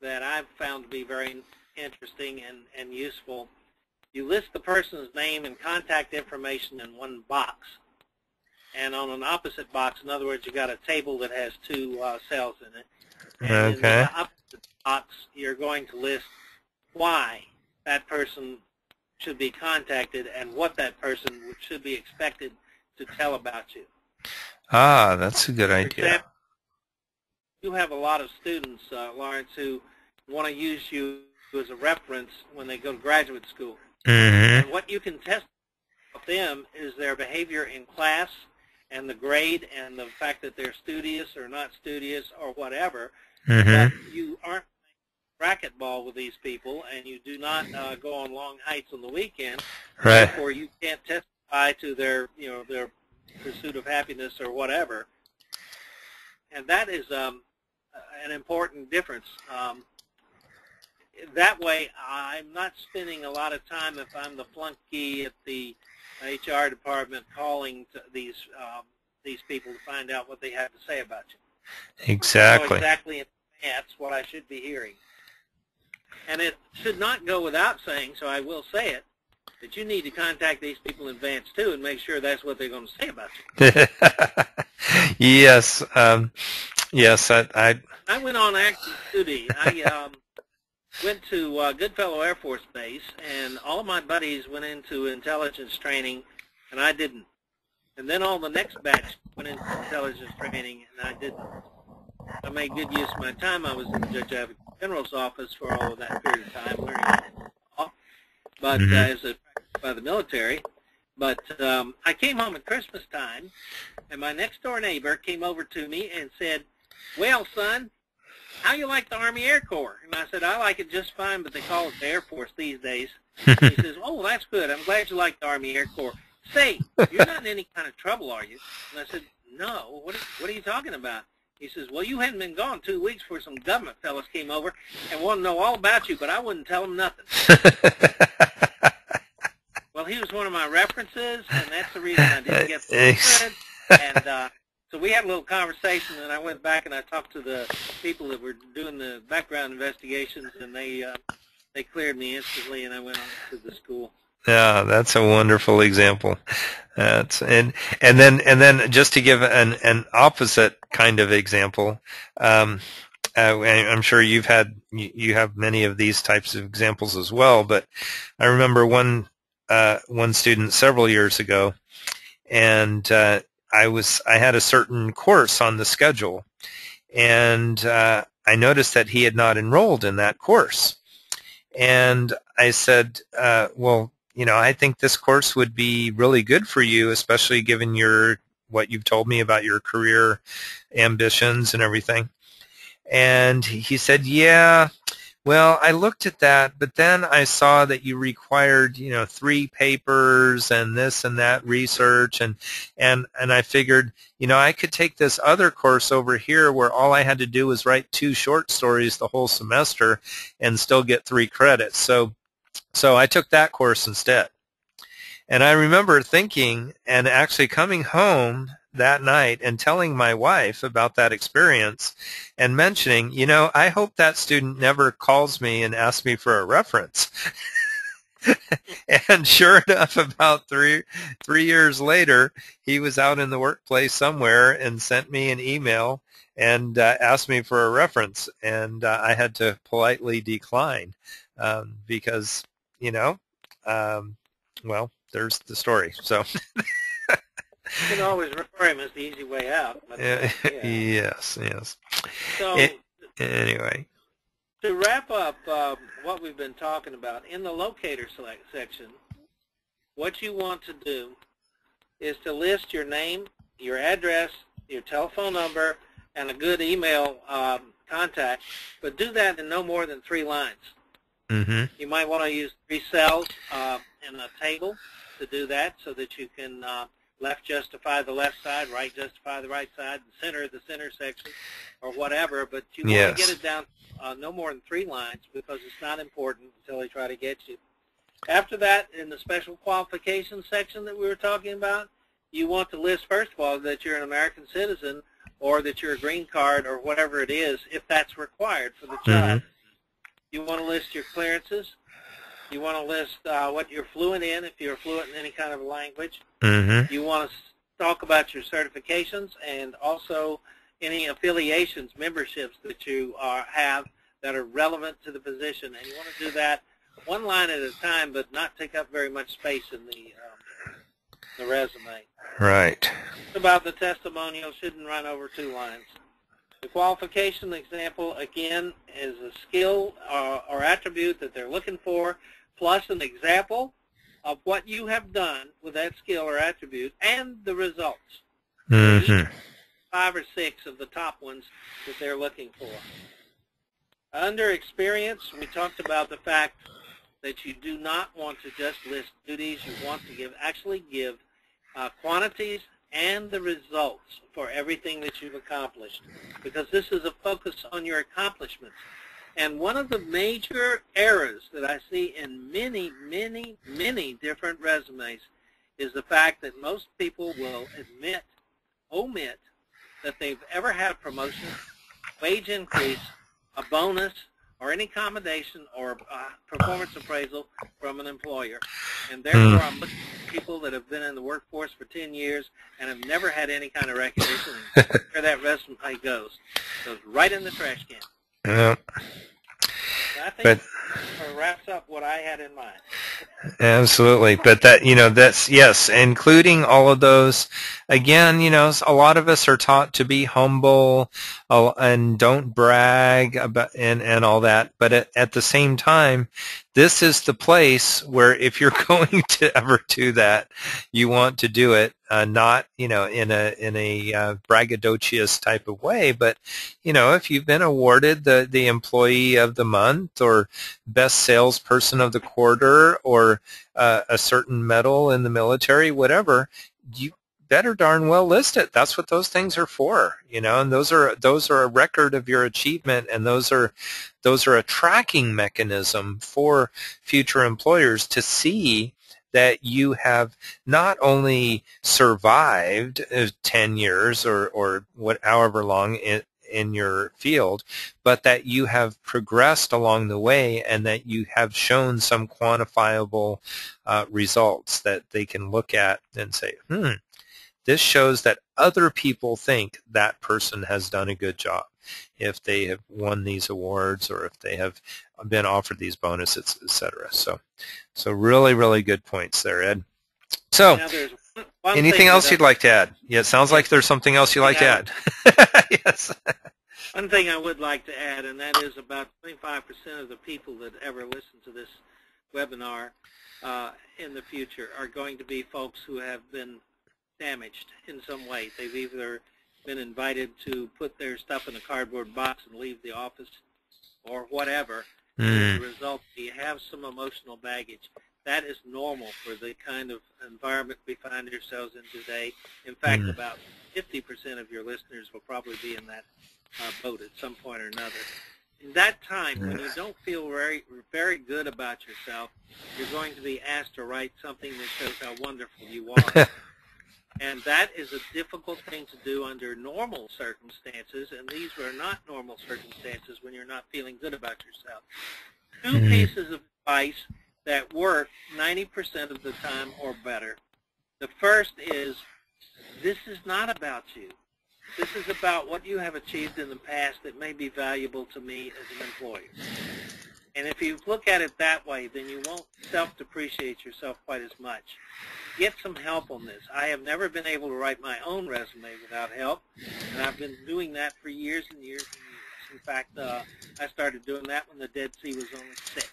[SPEAKER 2] that I've found to be very interesting and useful. You list the person's name and contact information in one box. And on an opposite box, in other words, you've got a table that has two cells in it. And in the opposite box, you're going to list why that person should be contacted and what that person should be expected to tell about you.
[SPEAKER 1] Ah, that's a good idea.
[SPEAKER 2] For example, you have a lot of students, Lawrence, who want to use you as a reference when they go to graduate school.
[SPEAKER 1] Mm-hmm.
[SPEAKER 2] And what you can test about them is their behavior in class and the grade and the fact that they're studious or not studious or whatever.
[SPEAKER 1] Mm-hmm.
[SPEAKER 2] But you aren't playing racquetball with these people, and you do not go on long hikes on the weekend.
[SPEAKER 1] Right.
[SPEAKER 2] Therefore, you can't testify to their pursuit of happiness or whatever. And that is an important difference. That way, I'm not spending a lot of time if I'm the flunky at the HR department calling to these people to find out what they have to say about you.
[SPEAKER 1] Exactly.
[SPEAKER 2] I know exactly in advance what I should be hearing. And it should not go without saying, so I will say it, that you need to contact these people in advance too and make sure that's what they're going to say about you.
[SPEAKER 1] Yes. Yes.
[SPEAKER 2] I went on active duty. I went to Goodfellow Air Force Base, and all of my buddies went into intelligence training, and I didn't. And then all the next batch went into intelligence training, and I didn't. I made good use of my time. I was in the Judge Advocate General's office for all of that period of time learning law, but as a by the military. But I came home at Christmas time, and my next-door neighbor came over to me and said, "Well, son, how you like the Army Air Corps?" And I said, "I like it just fine, but they call it the Air Force these days." And he says, "Oh, that's good. I'm glad you like the Army Air Corps. Say, you're not in any kind of trouble, are you?" And I said, "No. What are you talking about?" He says, "Well, you hadn't been gone 2 weeks before some government fellas came over and wanted to know all about you, but I wouldn't tell them nothing." Well, he was one of my references, and that's the reason I didn't get the credit. And so we had a little conversation, and I went back and I talked to the people that were doing the background investigations, and they cleared me instantly, and I went on to the school.
[SPEAKER 1] Yeah, that's a wonderful example. And then just to give an opposite kind of example, I'm sure you have many of these types of examples as well. But I remember one student several years ago, and I had a certain course on the schedule, and I noticed that he had not enrolled in that course, and I said, well, I think this course would be really good for you, especially given what you've told me about your career ambitions and everything. And he said, "Yeah, Well, I looked at that, but then I saw that you required, 3 papers and this and that research, and I figured, I could take this other course over here where all I had to do was write 2 short stories the whole semester and still get 3 credits. So I took that course instead. And I remember thinking and actually coming home that night and telling my wife about that experience and mentioning, I hope that student never calls me and asks me for a reference. And sure enough, about three years later, he was out in the workplace somewhere and sent me an email and asked me for a reference. And I had to politely decline because, well, there's the story. So
[SPEAKER 2] You can always refer him as the easy way out. But, yeah.
[SPEAKER 1] Yes.
[SPEAKER 2] So
[SPEAKER 1] Anyway.
[SPEAKER 2] to wrap up what we've been talking about, in the locator section, what you want to do is to list your name, your address, your telephone number, and a good email contact, but do that in no more than 3 lines.
[SPEAKER 1] Mm-hmm.
[SPEAKER 2] You might want to use 3 cells in a table to do that so that you can left justify the left side, right justify the right side, the center section, or whatever, but you want to get it down no more than 3 lines because it's not important until they try to get you. After that, in the special qualifications section that we were talking about, you want to list, first of all, that you're an American citizen or that you're a green card or whatever it is, if that's required for the job.
[SPEAKER 1] Mm-hmm.
[SPEAKER 2] You want to list your clearances. You want to list what you're fluent in, if you're fluent in any kind of language.
[SPEAKER 1] Mm-hmm.
[SPEAKER 2] You want to talk about your certifications and also any affiliations, memberships that you have that are relevant to the position. And you want to do that 1 line at a time, but not take up very much space in the resume.
[SPEAKER 1] Right.
[SPEAKER 2] About the testimonial, shouldn't run over 2 lines. The qualification example, again, is a skill or attribute that they're looking for, plus an example of what you have done with that skill or attribute and the results.
[SPEAKER 1] Mm-hmm.
[SPEAKER 2] 5 or 6 of the top ones that they're looking for. Under experience, we talked about the fact that you do not want to just list duties. You want to actually give quantities and the results for everything that you've accomplished, because this is a focus on your accomplishments. And one of the major errors that I see in many, many, many different resumes is the fact that most people will omit that they've ever had a promotion, wage increase, a bonus, or any accommodation or performance appraisal from an employer. And therefore, I'm looking at people that have been in the workforce for 10 years and have never had any kind of recognition. And where that resume goes right in the trash can.
[SPEAKER 1] Yeah.
[SPEAKER 2] So I think that wraps up what I had in mind.
[SPEAKER 1] Absolutely. But that's, yes, including all of those. Again, a lot of us are taught to be humble and don't brag about and all that. But at the same time, this is the place where if you're going to ever do that, you want to do it not in a braggadocious type of way, but if you've been awarded the employee of the month or best salesperson of the quarter or a certain medal in the military, whatever, you better darn well list it. That's what those things are for, and those are a record of your achievement, and those are a tracking mechanism for future employers to see that you have not only survived 10 years or however long in your field, but that you have progressed along the way and that you have shown some quantifiable results that they can look at and say, this shows that other people think that person has done a good job if they have won these awards or if they have been offered these bonuses, etc. So really, really good points there, Ed. So, anything else you'd like to add? Yeah, it sounds like there's something else you'd like to add. Yes.
[SPEAKER 2] One thing I would like to add, and that is about 25% of the people that ever listen to this webinar in the future are going to be folks who have been damaged in some way. They've either been invited to put their stuff in a cardboard box and leave the office or whatever, As a result, you have some emotional baggage. That is normal for the kind of environment we find ourselves in today. In fact, about 50% of your listeners will probably be in that boat at some point or another. In that time, when you don't feel very, very good about yourself, you're going to be asked to write something that shows how wonderful you are. And that is a difficult thing to do under normal circumstances, and these are not normal circumstances when you're not feeling good about yourself. Two pieces of advice that work 90% of the time or better. The first is, this is not about you. This is about what you have achieved in the past that may be valuable to me as an employer. And if you look at it that way, then you won't self-depreciate yourself quite as much. Get some help on this. I have never been able to write my own resume without help, and I've been doing that for years and years and years. In fact, I started doing that when the Dead Sea was only 6.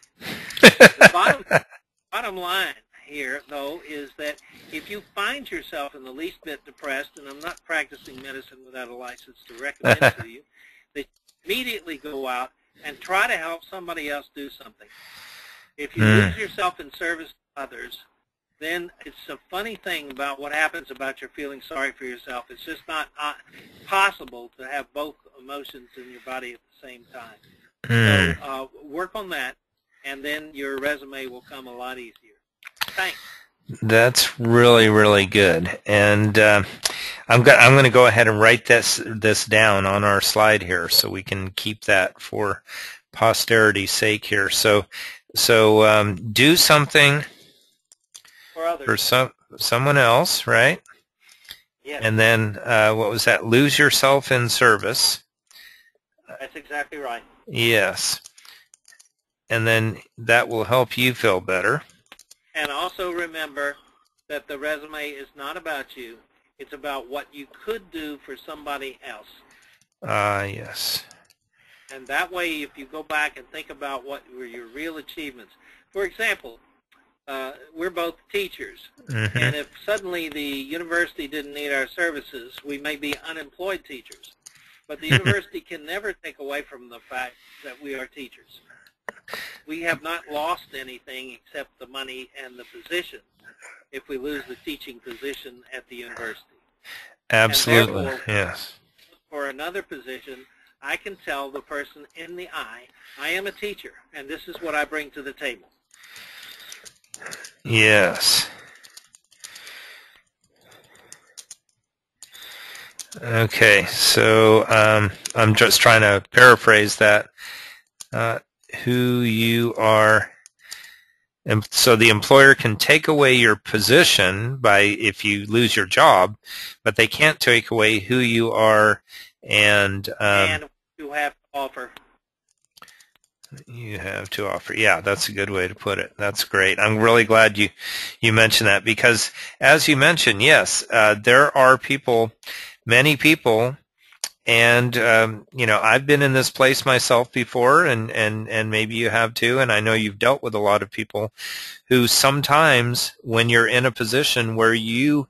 [SPEAKER 2] The bottom line here, though, is that if you find yourself in the least bit depressed, and I'm not practicing medicine without a license to recommend to you, that you immediately go out and try to help somebody else do something. If you lose yourself in service to others, then it's a funny thing about what happens about your feeling sorry for yourself. It's just not possible to have both emotions in your body at the same time. So work on that, and then your resume will come a lot easier. Thanks.
[SPEAKER 1] That's really, really good. And I'm going to go ahead and write this down on our slide here so we can keep that for posterity's sake here. So do something for someone else, right?
[SPEAKER 2] Yes.
[SPEAKER 1] And then what was that? Lose yourself in service.
[SPEAKER 2] That's exactly right.
[SPEAKER 1] Yes. And then that will help you feel better.
[SPEAKER 2] And also remember that the resume is not about you. It's about what you could do for somebody else.
[SPEAKER 1] Yes.
[SPEAKER 2] And that way, if you go back and think about what were your real achievements. For example, we're both teachers. And if suddenly the university didn't need our services, we may be unemployed teachers. But the university can never take away from the fact that we are teachers. We have not lost anything except the money and the position if we lose the teaching position at the university.
[SPEAKER 1] Absolutely,
[SPEAKER 2] and therefore,
[SPEAKER 1] yes.
[SPEAKER 2] For another position, I can tell the person in the eye, I am a teacher, and this is what I bring to the table.
[SPEAKER 1] Yes. Okay, so I'm just trying to paraphrase that. Who you are. And so the employer can take away your position if you lose your job, but they can't take away who you are and
[SPEAKER 2] what you have to offer.
[SPEAKER 1] You have to offer. Yeah, that's a good way to put it. That's great. I'm really glad you mentioned that because, as you mentioned, yes, there are many people. And, I've been in this place myself before, and maybe you have too, and I know you've dealt with a lot of people who sometimes when you're in a position where you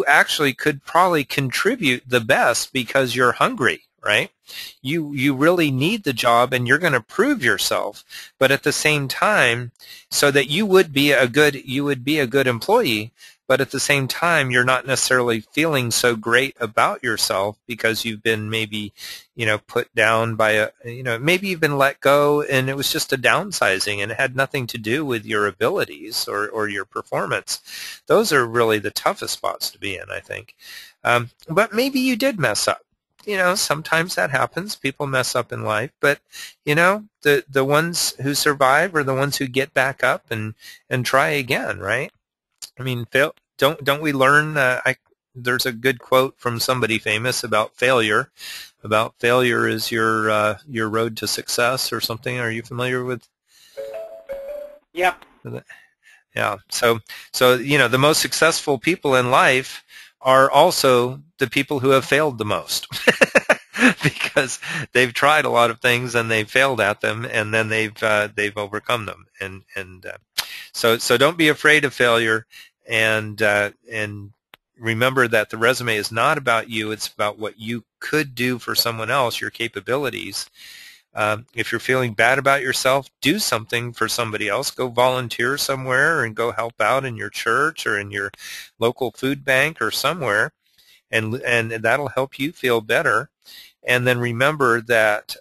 [SPEAKER 1] actually could probably contribute the best because you're hungry, right? You really need the job and you're going to prove yourself, but at the same time, so that you would be a good employee, but at the same time, you're not necessarily feeling so great about yourself because you've been maybe, put down by maybe you've been let go and it was just a downsizing and it had nothing to do with your abilities or your performance. Those are really the toughest spots to be in, I think. But maybe you did mess up. Sometimes that happens. People mess up in life, but the ones who survive are the ones who get back up and try again, right? I mean, don't we learn? There's a good quote from somebody famous about failure. About failure is your road to success or something. Are you familiar with?
[SPEAKER 2] Yep.
[SPEAKER 1] Yeah. So the most successful people in life are also the people who have failed the most. Because they've tried a lot of things and they've failed at them, and then they've overcome them. And so don't be afraid of failure, and remember that the resume is not about you; it's about what you could do for someone else, your capabilities. If you're feeling bad about yourself, do something for somebody else. Go volunteer somewhere and go help out in your church or in your local food bank or somewhere, and that'll help you feel better. And then remember that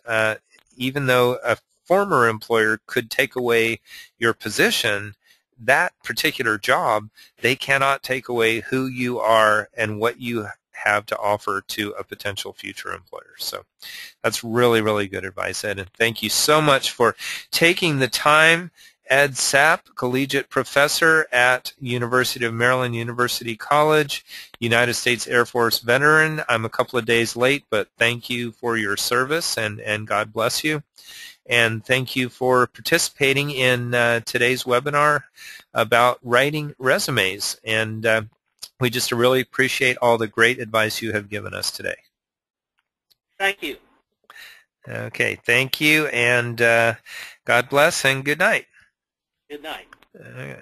[SPEAKER 1] even though a former employer could take away your position, that particular job, they cannot take away who you are and what you have to offer to a potential future employer. So that's really, really good advice, Ed. And thank you so much for taking the time. Ed Sapp, collegiate professor at University of Maryland University College, United States Air Force veteran. I'm a couple of days late, but thank you for your service, and God bless you. And thank you for participating in today's webinar about writing resumes. And we just really appreciate all the great advice you have given us today.
[SPEAKER 2] Thank you.
[SPEAKER 1] Okay, thank you, and God bless, and good night.
[SPEAKER 2] Good night.
[SPEAKER 1] Okay.